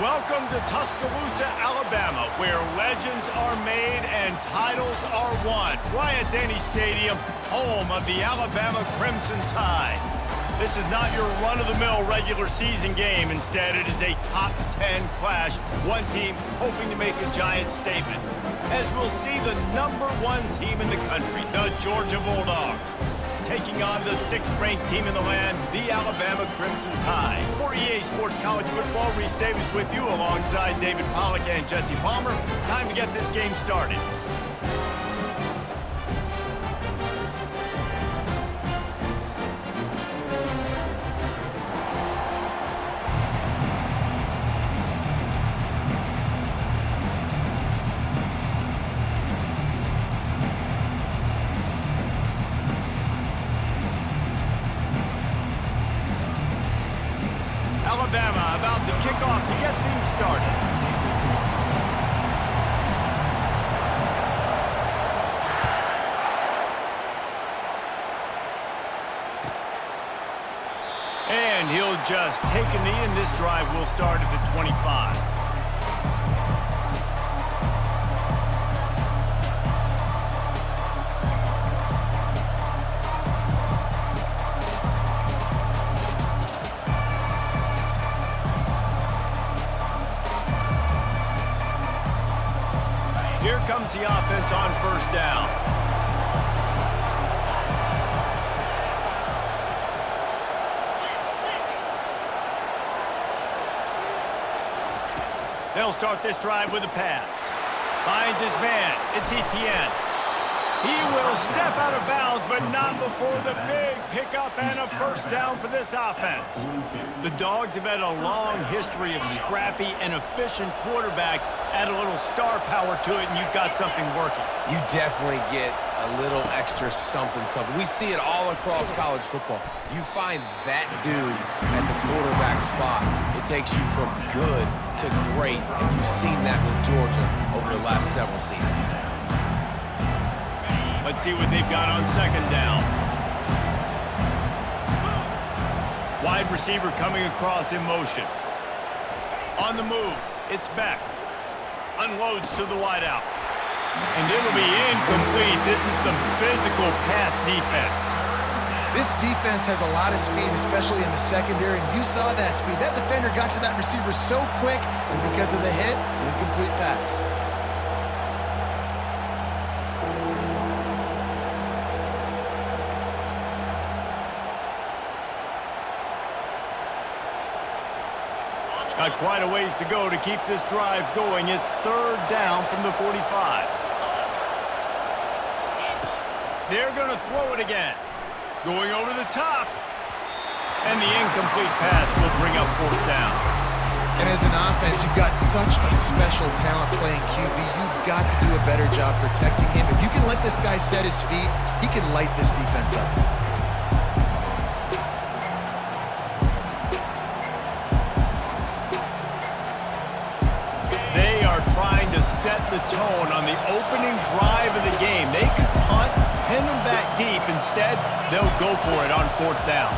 Welcome to Tuscaloosa, Alabama, where legends are made and titles are won. Bryant-Denny Stadium, home of the Alabama Crimson Tide. This is not your run-of-the-mill regular season game. Instead, it is a top 10 clash. One team hoping to make a giant statement. As we'll see the #1 team in the country, the Georgia Bulldogs, taking on the 6th-ranked team in the land, the Alabama Crimson Tide. For EA Sports College Football, Reese Davis with you alongside David Pollack and Jesse Palmer. Time to get this game started. Alabama about to kick off to get things started. And he'll just take a knee, and this drive will start at the 25. Here comes the offense on first down. They'll start this drive with a pass. Finds his man. It's Etienne. He will step out of bounds, but not before the big pickup and a first down for this offense. The Dogs have had a long history of scrappy and efficient quarterbacks. Add a little star power to it, and you've got something working. You definitely get a little extra something. We see it all across college football. You find that dude at the quarterback spot. It takes you from good to great, and you've seen that with Georgia over the last several seasons. Let's see what they've got on second down. Wide receiver coming across in motion. On the move, it's Beck. Unloads to the wideout. And it'll be incomplete. This is some physical pass defense. This defense has a lot of speed, especially in the secondary, and you saw that speed. That defender got to that receiver so quick, and because of the hit, incomplete pass. Got quite a ways to go to keep this drive going. It's third down from the 45. They're going to throw it again. Going over the top. And the incomplete pass will bring up fourth down. And as an offense, you've got such a special talent playing QB. You've got to do a better job protecting him. If you can let this guy set his feet, he can light this defense up. Trying to set the tone on the opening drive of the game. They could punt, pin them back deep. Instead, they'll go for it on fourth down.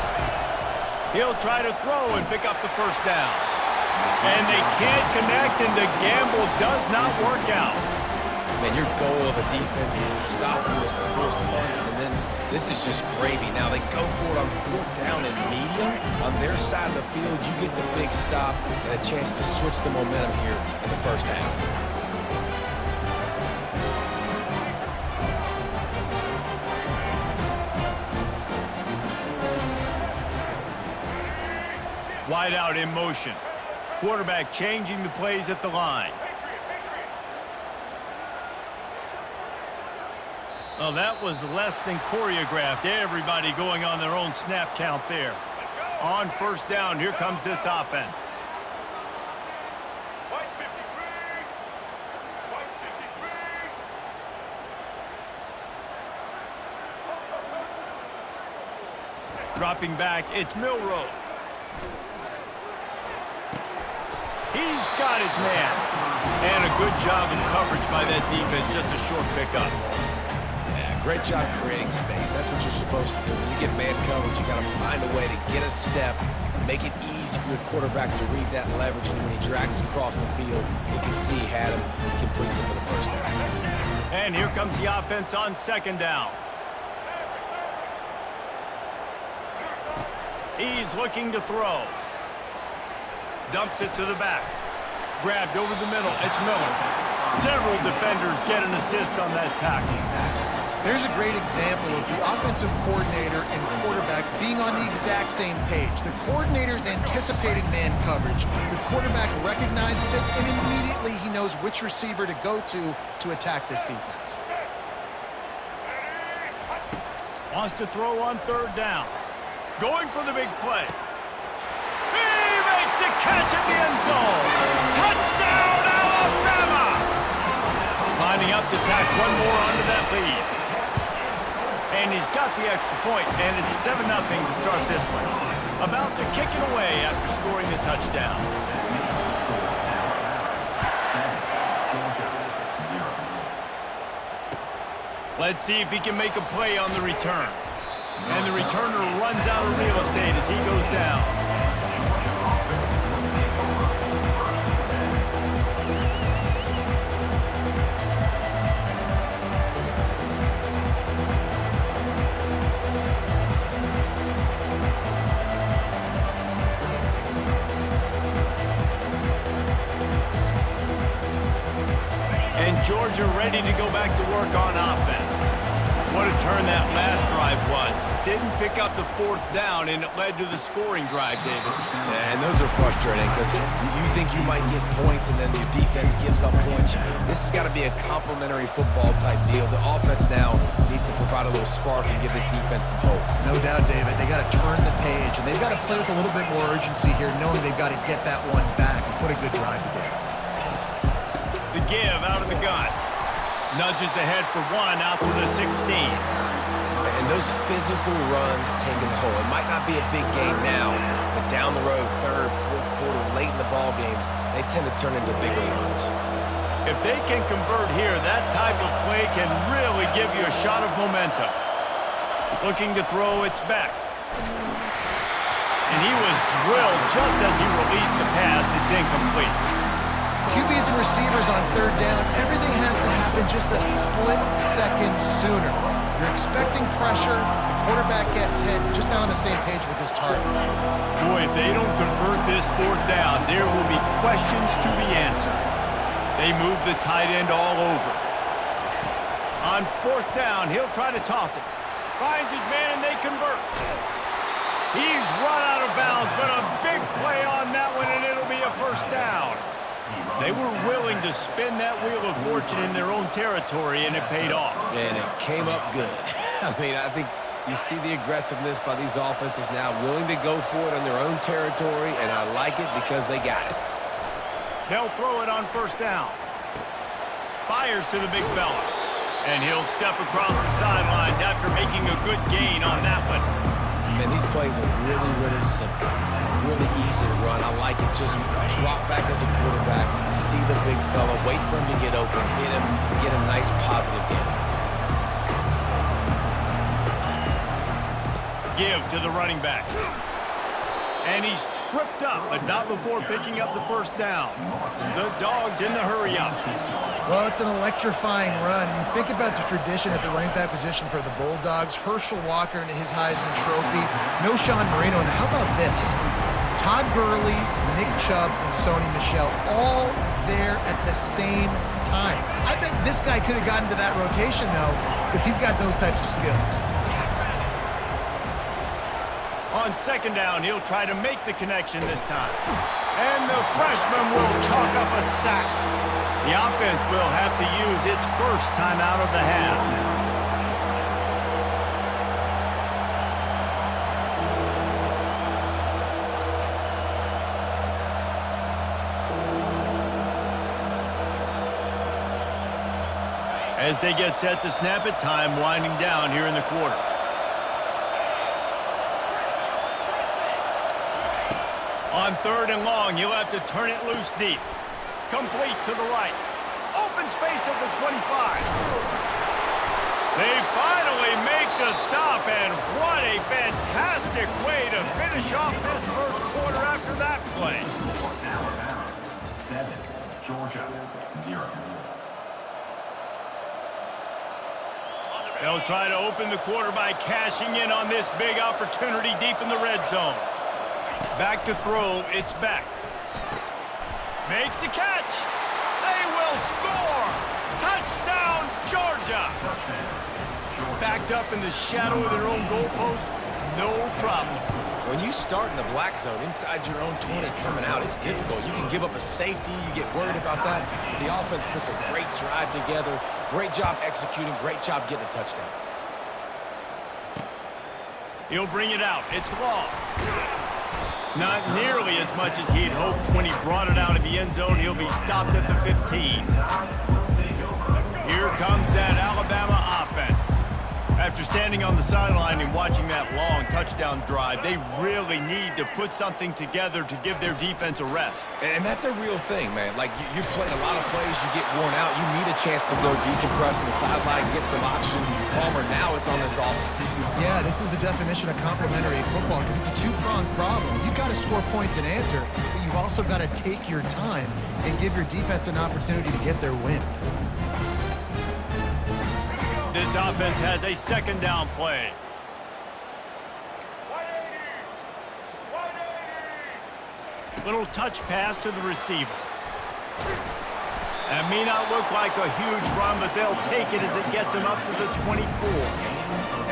He'll try to throw and pick up the first down. And they can't connect, and the gamble does not work out. Man, your goal of a defense is to stop them, is to force punts, and then this is just gravy. Now they go for it on fourth down and medium. On their side of the field, you get the big stop and a chance to switch the momentum here in the first half. Wide out in motion. Quarterback changing the plays at the line. Well, that was less than choreographed. Everybody going on their own snap count there. On first down, here comes this offense. Dropping back, it's Milroe. He's got his man. And a good job of coverage by that defense, just a short pickup. Great job creating space. That's what you're supposed to do. When you get man coverage, you got to find a way to get a step, make it easy for your quarterback to read that leverage, and when he drags across the field, he can see he had him. He completes it for the first down. And here comes the offense on second down. He's looking to throw. Dumps it to the back. Grabbed over the middle. It's Miller. Several defenders get an assist on that tackle. There's a great example of the offensive coordinator and quarterback being on the exact same page. The coordinator's anticipating man coverage. The quarterback recognizes it, and immediately he knows which receiver to go to attack this defense. Wants to throw on third down. Going for the big play. He makes the catch at the end zone. Touchdown, Alabama! Lining up to tack one more onto that lead. And he's got the extra point, and it's 7-0 to start this one. About to kick it away after scoring the touchdown. Let's see if he can make a play on the return. And the returner runs out of real estate as he goes down. Georgia ready to go back to work on offense. What a turn that last drive was. Didn't pick up the fourth down, and it led to the scoring drive, David. Yeah, and those are frustrating because you think you might get points and then your defense gives up points. This has got to be a complementary football type deal. The offense now needs to provide a little spark and give this defense some hope. No doubt, David. They got to turn the page, and they've got to play with a little bit more urgency here, knowing they've got to get that one back and put a good drive together. The give out of the gun. Nudges ahead for one out to the 16. And those physical runs take a toll. It might not be a big game now, but down the road, third, fourth quarter, late in the ball games, they tend to turn into bigger runs. If they can convert here, that type of play can really give you a shot of momentum. Looking to throw, it's back. And he was drilled just as he released the pass. It's incomplete. QBs and receivers on third down, everything has to happen just a split second sooner. You're expecting pressure, the quarterback gets hit, just not on the same page with his target. Boy, if they don't convert this fourth down, there will be questions to be answered. They move the tight end all over. On fourth down, he'll try to toss it. Finds his man, and they convert. He's run out of bounds, but a big play on that one, and it'll be a first down. They were willing to spin that wheel of fortune in their own territory, and it paid off. And it came up good. I mean, I think you see the aggressiveness by these offenses now, willing to go for it on their own territory, and I like it because they got it. They'll throw it on first down. Fires to the big fella. And he'll step across the sidelines after making a good gain on that one. And these plays are really, really simple. Really easy to run. I like it. Just drop back as a quarterback, see the big fella, wait for him to get open, hit him, get a nice positive gain. Give to the running back. And he's tripped up, but not before picking up the first down. The Dogs in the hurry up. Well, it's an electrifying run. And you think about the tradition at the running back position for the Bulldogs, Herschel Walker and his Heisman Trophy, no Sean Marino, and how about this? Todd Gurley, Nick Chubb, and Sony Michel all there at the same time. I bet this guy could have gotten to that rotation, though, because he's got those types of skills. On second down, he'll try to make the connection this time. And the freshman will chalk up a sack. The offense will have to use its first timeout of the half. As they get set to snap it, time winding down here in the quarter. On third and long, he'll have to turn it loose deep. Complete to the right. Open space at the 25. They finally make the stop, and what a fantastic way to finish off this first quarter after that play. Alabama 7, Georgia 0. They'll try to open the quarter by cashing in on this big opportunity deep in the red zone. Back to throw, it's Beck. Makes the catch. They will score. Touchdown, Georgia. Backed up in the shadow of their own goalpost, no problem. When you start in the black zone inside your own 20 coming out, it's difficult. You can give up a safety. You get worried about that. The offense puts a great drive together. Great job executing. Great job getting a touchdown. He'll bring it out. It's Law. Not nearly as much as he'd hoped when he brought it out of the end zone. He'll be stopped at the 15. Here comes that Alabama offense. After standing on the sideline and watching that long touchdown drive, they really need to put something together to give their defense a rest. And that's a real thing, man. Like, you play a lot of plays, you get worn out, you need a chance to go decompress on the sideline, get some oxygen. Palmer, now it's on this offense. Yeah, this is the definition of complementary football because it's a two-pronged problem. You've got to score points and answer, but you've also got to take your time and give your defense an opportunity to get their wind. This offense has a second down play. Little touch pass to the receiver. That may not look like a huge run, but they'll take it as it gets them up to the 24.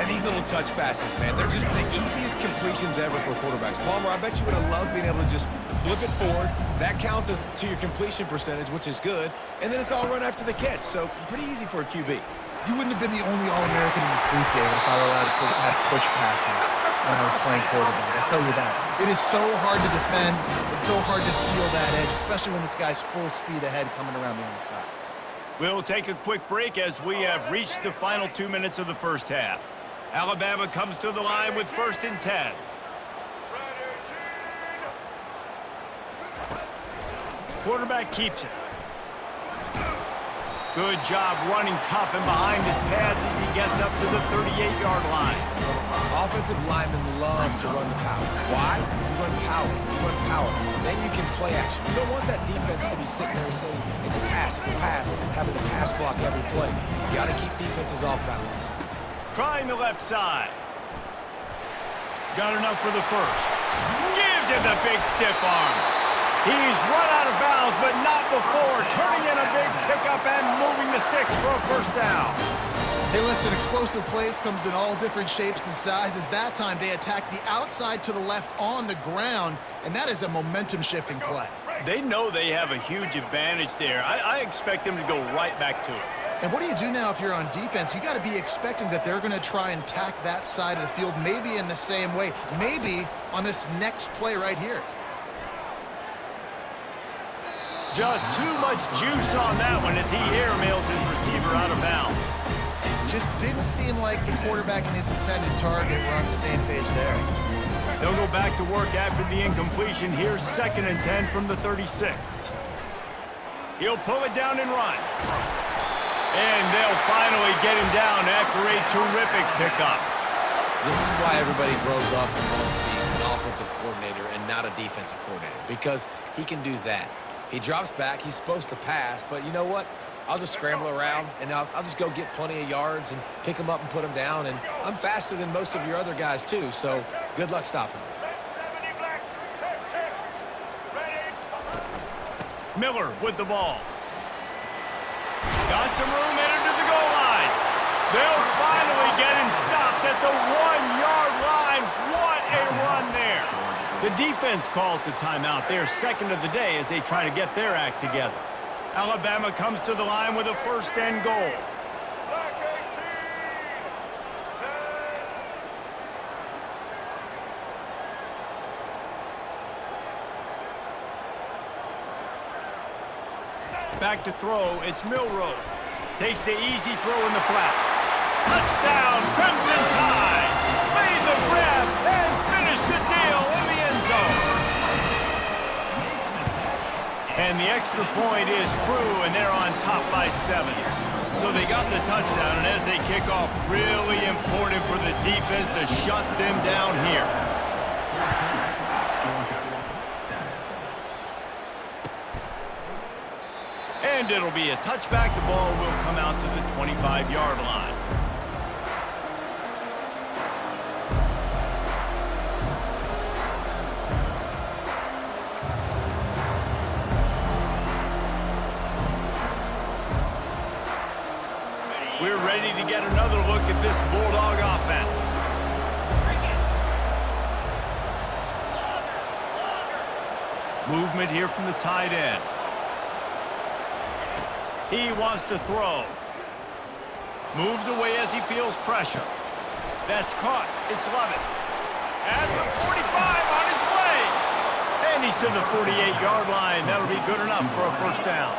And these little touch passes, man, they're just the easiest completions ever for quarterbacks. Palmer, I bet you would have loved being able to just flip it forward. That counts as to your completion percentage, which is good. And then it's all run after the catch, so pretty easy for a QB. You wouldn't have been the only All-American in this booth, David, if I were allowed to have push passes when I was playing quarterback. I'll tell you that. It is so hard to defend. It's so hard to seal that edge, especially when this guy's full speed ahead coming around the outside. We'll take a quick break as we have reached the final 2 minutes of the first half. Alabama comes to the line with 1st and 10. Quarterback keeps it. Good job running tough and behind his pads as he gets up to the 38-yard line. Offensive linemen love to run the power. Why? You run power. You run power. Then you can play action. You don't want that defense to be sitting there saying, it's a pass, having to pass block every play. You got to keep defenses off balance. Trying the left side. Got enough for the first. Gives it the big stiff arm. He's run out of bounds, but not before turning in a big pickup and moving the sticks for a first down. Hey, listen, explosive plays comes in all different shapes and sizes. That time, they attack the outside to the left on the ground, and that is a momentum-shifting play. They know they have a huge advantage there. I expect them to go right back to it. And what do you do now if you're on defense? You got to be expecting that they're going to try and attack that side of the field, maybe in the same way, maybe on this next play right here. Just too much juice on that one as he airmails his receiver out of bounds. Just didn't seem like the quarterback and his intended target were on the same page there. They'll go back to work after the incompletion. Here's 2nd and 10 from the 36. He'll pull it down and run. And they'll finally get him down after a terrific pickup. This is why everybody grows up and wants to be an offensive coordinator and not a defensive coordinator, because he can do that. He drops back. He's supposed to pass, but you know what? I'll just scramble around, and I'll just go get plenty of yards and pick him up and put him down. And I'm faster than most of your other guys, too, so good luck stopping him. Miller with the ball. Got some room headed to the goal line. They'll finally get him stopped at the 1-yard line. What a run there. The defense calls the timeout. They're 2nd of the day as they try to get their act together. Alabama comes to the line with a 1st and goal. Back to throw, it's Milroe. Takes the easy throw in the flat. Touchdown, Crimson Tide! Made the grab and finished the deal in the end zone. And the extra point is true, and they're on top by 7. So they got the touchdown, and as they kick off, really important for the defense to shut them down here. And it'll be a touchback. The ball will come out to the 25-yard line. We're ready to get another look at this Bulldog offense. Movement here from the tight end. He wants to throw. Moves away as he feels pressure. That's caught. It's Lovett. At the 45 on his way. And he's to the 48-yard line. That'll be good enough for a first down.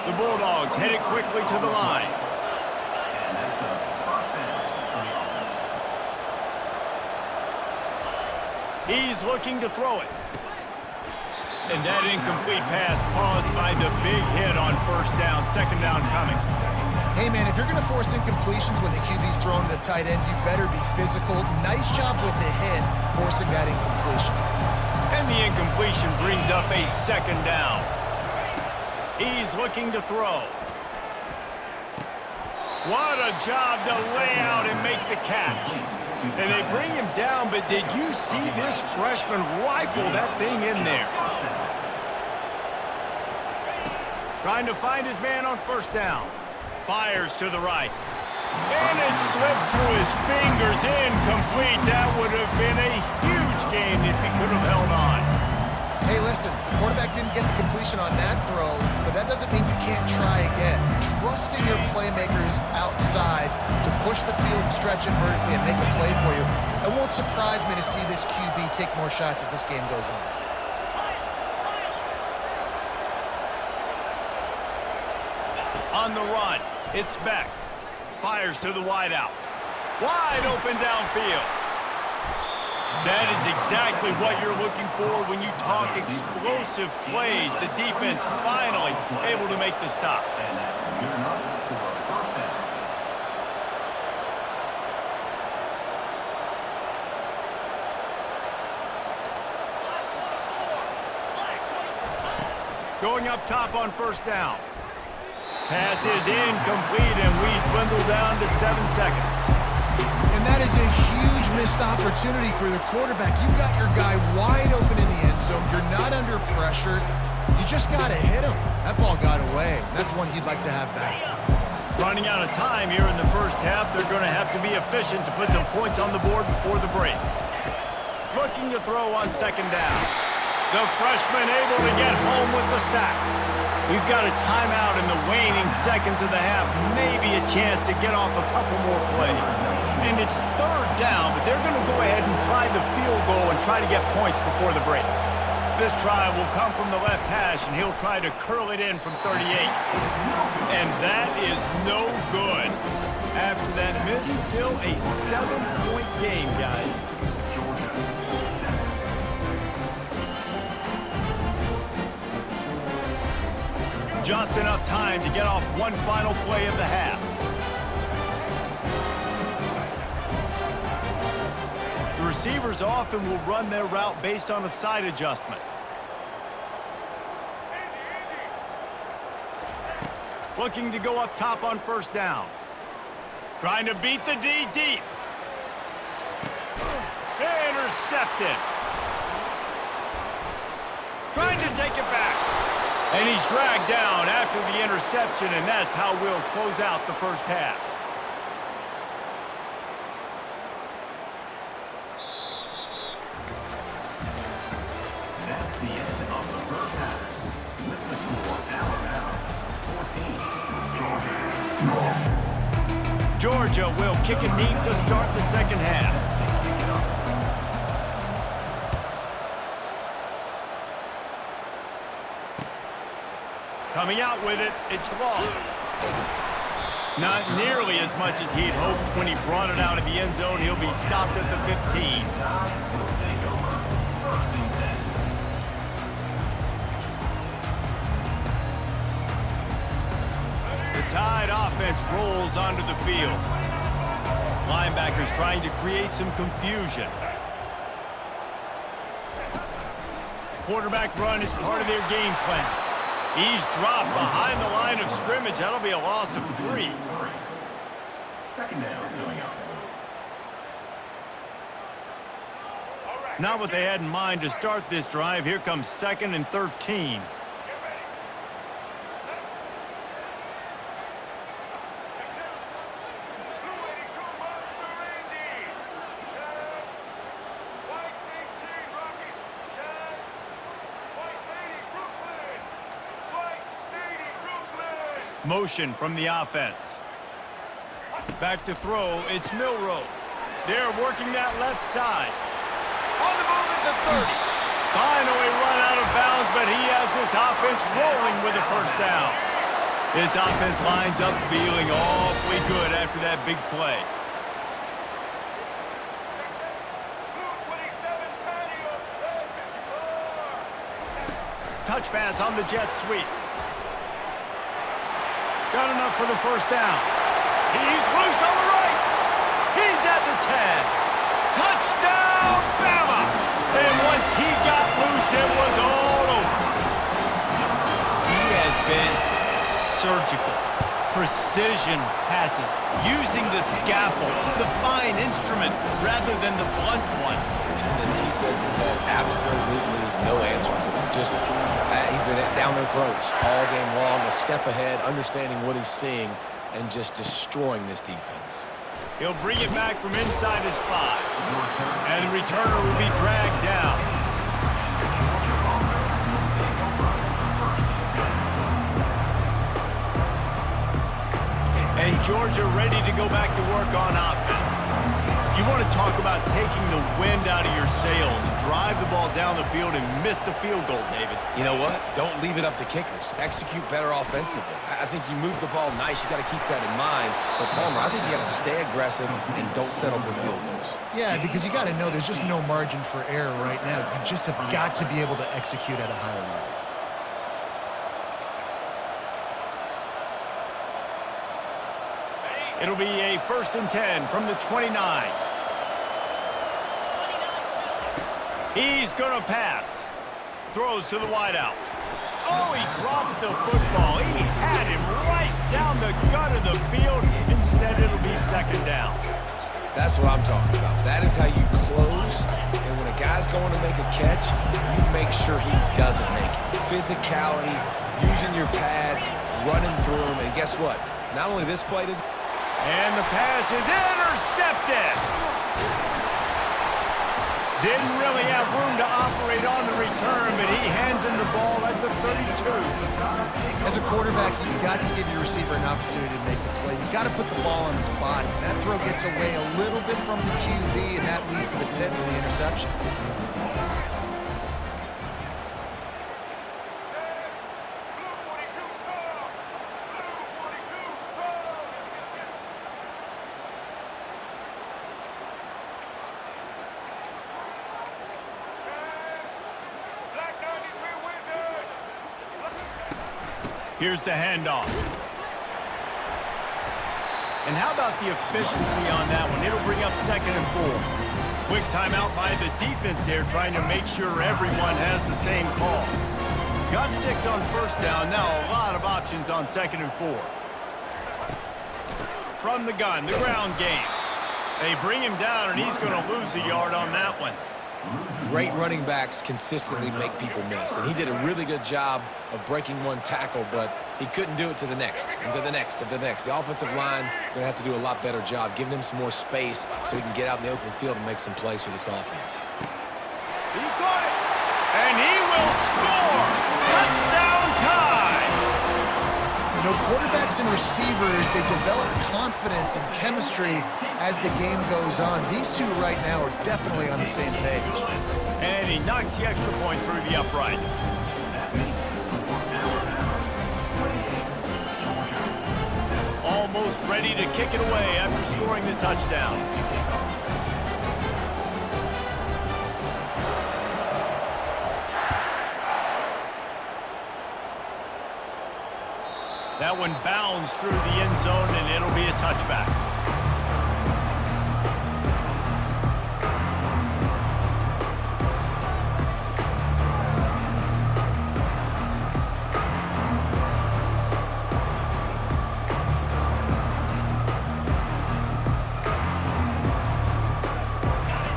The Bulldogs headed quickly to the line. He's looking to throw it. And that incomplete pass caused by the big hit on first down. Second down coming. Hey, man, if you're going to force incompletions when the QB's throwing to the tight end, you better be physical. Nice job with the hit, forcing that incompletion. And the incompletion brings up a second down. He's looking to throw. What a job to lay out and make the catch. And they bring him down, but did you see this freshman rifle that thing in there? Trying to find his man on first down. Fires to the right. And it slips through his fingers, incomplete. That would have been a huge gain if he could have held on. Hey, listen, the quarterback didn't get the completion on that throw, but that doesn't mean you can't try again. Trusting your playmakers outside to push the field, stretch it vertically, and make a play for you. It won't surprise me to see this QB take more shots as this game goes on. On the run, it's Beck. Fires to the wideout. Wide open downfield. That is exactly what you're looking for when you talk explosive plays. The defense finally able to make the stop. And that's good enough for a first down. Going up top on first down. Pass is incomplete, and we dwindle down to 7 seconds. And that is a huge missed opportunity for the quarterback. You've got your guy wide open in the end zone. You're not under pressure. You just got to hit him. That ball got away. That's one he'd like to have back. Running out of time here in the first half. They're going to have to be efficient to put some points on the board before the break. Looking to throw on second down. The freshman able to get home with the sack. We've got a timeout in the waning seconds of the half. Maybe a chance to get off a couple more plays. And it's third down, but they're going to go ahead and try the field goal and try to get points before the break. This try will come from the left hash, and he'll try to curl it in from 38. And that is no good. After that miss, still a 7-point game, guys. Just enough time to get off one final play of the half. The receivers often will run their route based on a side adjustment. Looking to go up top on first down. Trying to beat the D deep. Intercepted. Trying to take it back. And he's dragged down after the interception, and that's how we'll close out the first half. That's the end of the first half. With the score, Alabama 14, Georgia will kick it deep to start the second half. Coming out with it, it's Law. Not nearly as much as he'd hoped when he brought it out of the end zone. He'll be stopped at the 15. The Tide offense offense rolls onto the field. Linebackers trying to create some confusion. Quarterback run is part of their game plan. He's dropped behind the line of scrimmage. That'll be a loss of 3. Second down coming up. Not what they had in mind to start this drive. Here comes 2nd and 13. Motion from the offense. Back to throw, it's Milroe. They're working that left side. On the move at the 30. Finally run out of bounds, but he has this offense rolling with a first down. This offense lines up feeling awfully good after that big play. Touch pass on the jet sweep. Got enough for the first down. He's loose on the right. He's at the 10. Touchdown, Bama! And once he got loose, it was all over. He has been surgical. Precision passes, using the scalpel, the fine instrument, rather than the blunt one. And the defense has had absolutely no answer for him. Just, he's been down their throats all game long, a step ahead, understanding what he's seeing, and just destroying this defense. He'll bring it back from inside his 5. And the returner will be dragged down. And Georgia ready to go back to work on offense. You want to talk about taking the wind out of your sails. Drive the ball down the field and miss the field goal, David. You know what? Don't leave it up to kickers. Execute better offensively. I think you move the ball nice. You got to keep that in mind. But, Palmer, I think you got to stay aggressive and don't settle for field goals. Yeah, because you got to know there's just no margin for error right now. You just have got to be able to execute at a higher level. It'll be a 1st and 10 from the 29. He's going to pass. Throws to the wideout. Oh, he drops the football. He had him right down the gut of the field. Instead, it'll be 2nd down. That's what I'm talking about. That is how you close. And when a guy's going to make a catch, you make sure he doesn't make it. Physicality, using your pads, running through them. And guess what? Not only this play does... And the pass is intercepted. Didn't really have room to operate on the return, but he hands him the ball at the 32. As a quarterback, you've got to give your receiver an opportunity to make the play. You've got to put the ball on his body. That throw gets away a little bit from the QB, and that leads to the tip and the interception. Here's the handoff. And how about the efficiency on that one? It'll bring up 2nd and 4. Quick timeout by the defense there, trying to make sure everyone has the same call. Got 6 on 1st down, now a lot of options on 2nd and 4. From the gun, the ground game. They bring him down, and he's going to lose a yard on that one. Great running backs consistently make people miss, and he did a really good job of breaking one tackle, but he couldn't do it to the next, and to the next, and to the next. The offensive line going to have to do a lot better job, giving him some more space so he can get out in the open field and make some plays for this offense. He got it, and he will score! Touchdown time! You know, quarterbacks and receivers, they develop confidence and chemistry as the game goes on. These two right now are definitely on the same page. And he knocks the extra point through the uprights. Almost ready to kick it away after scoring the touchdown. That one bounds through the end zone, and it'll be a touchback.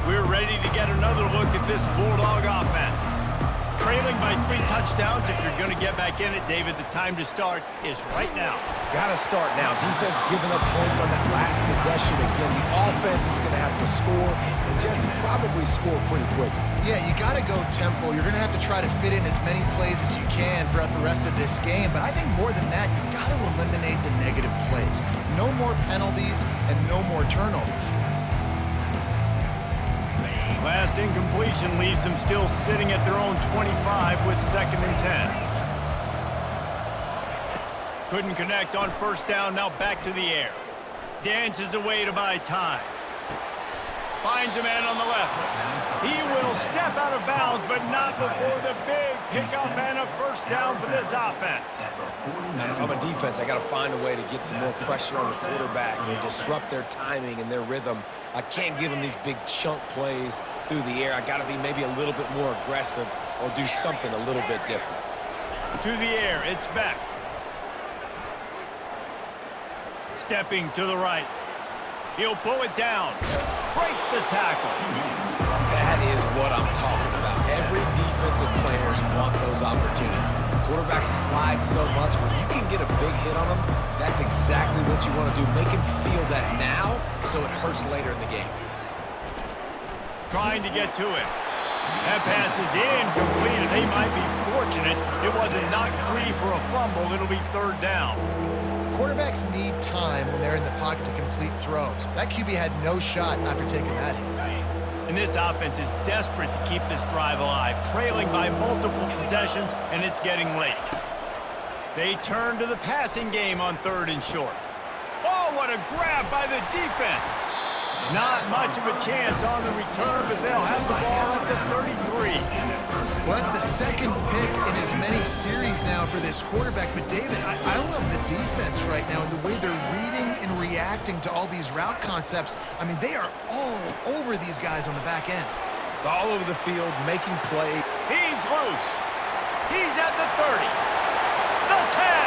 We're ready to get another look at this Bulldog offense. Trailing by 3 touchdowns. If you're going to get back in it, David, the time to start is right now. Gotta start now. Defense giving up points on that last possession. Again, the offense is going to have to score, and Jesse probably score pretty quickly. Yeah, you got to go tempo. You're going to have to try to fit in as many plays as you can throughout the rest of this game. But I think more than that, you got to eliminate the negative plays. No more penalties and no more turnovers. Last incompletion leaves them still sitting at their own 25 with 2nd and 10. Couldn't connect on first down, now back to the air. Dances away to buy time. Finds a man on the left. He will step out of bounds, but not before the big pickup and a first down for this offense. Man, if I'm a defense, I got to find a way to get some more pressure on the quarterback and disrupt their timing and their rhythm. I can't give them these big chunk plays through the air. I got to be maybe a little bit more aggressive or do something a little bit different. To the air, it's Beck. Stepping to the right. He'll pull it down. Breaks the tackle. That is what I'm talking about. Every defensive players want those opportunities. Quarterbacks slide so much. When you can get a big hit on them, that's exactly what you want to do. Make him feel that now so it hurts later in the game. Trying to get to it. That pass is incomplete, and they might be fortunate it wasn't knocked free for a fumble. It'll be 3rd down. Quarterbacks need time when they're in the pocket to complete throws. That QB had no shot after taking that hit. And this offense is desperate to keep this drive alive, trailing by multiple possessions, and it's getting late. They turn to the passing game on 3rd and short. Oh, what a grab by the defense. Not much of a chance on the return, but they'll have the ball at the 33. Well, that's the 2nd pick in as many series now for this quarterback. But, David, I love the defense right now and the way they're reading and reacting to all these route concepts. I mean, they are all over these guys on the back end. All over the field, making plays. He's loose. He's at the 30. The 10.